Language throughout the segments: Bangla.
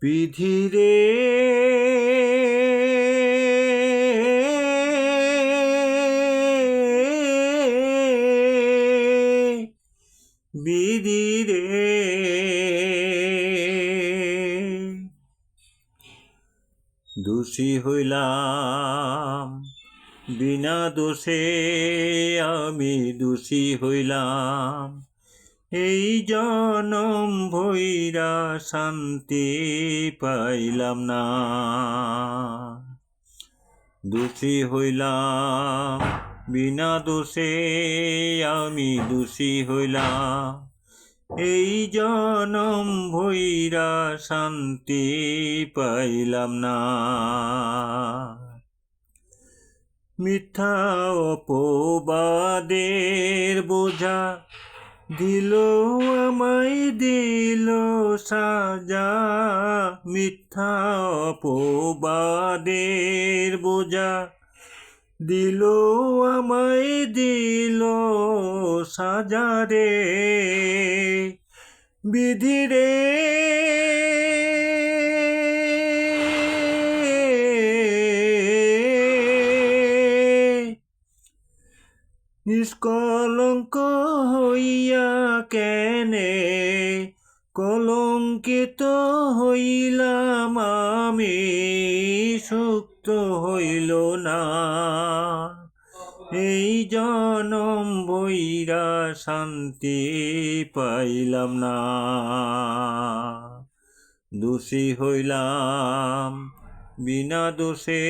বিধিরে বিধিরে দোষী হইলাম বিনা দোষে আমি দোষী হইলাম এই জনম ভৈরা শান্তি পাইলাম না দোষী হইলাম বিনা দোষে আমি দোষী হইলাম এই জনম ভৈরা শান্তি পাইলাম না মিথ্যা অপবাদের বোঝা দিল আমায় দিল সাজা মিথ্যা অপবাদের বোঝা দিল আমায় দিল সাজা রে বিধিরে নিষ্কলঙ্ক হইয়া কেনে কলঙ্কিত হইলাম আমি সুক্ত হইল না এই জনম ভৈরা শান্তি পাইলাম না দোষী হইলাম বিনা দোষে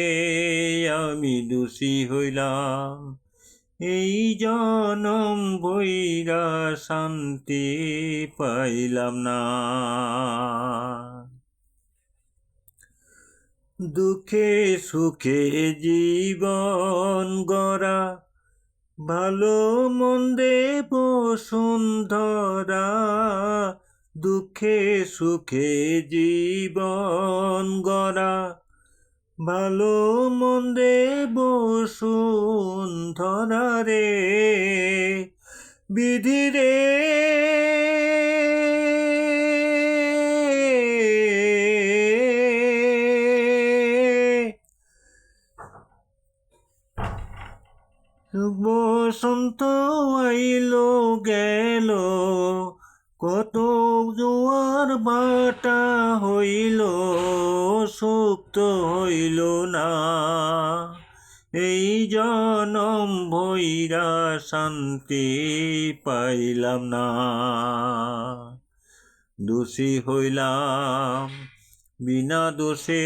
আমি দোষী হইলাম এই জনম ভৈরা শান্তি পাইলাম না দুঃখে সুখে জীবন গড়া ভালো মন্দে বসুন্ধরা দুঃখে সুখে জীবন গড়া ভালো মন্দে বসুন্ধরা রে বিধিরে বসন্ত আইল গেল কত জোয়ার বাটা হইল সুক্ত হইল না এই জনম ভৈরা শান্তি পাইলাম না দোষী হইলাম বিনা দোষে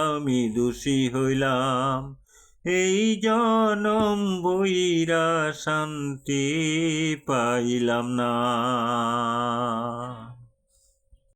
আমি দোষী হইলাম এই জনম ভৈরা শান্তি পাইলাম না।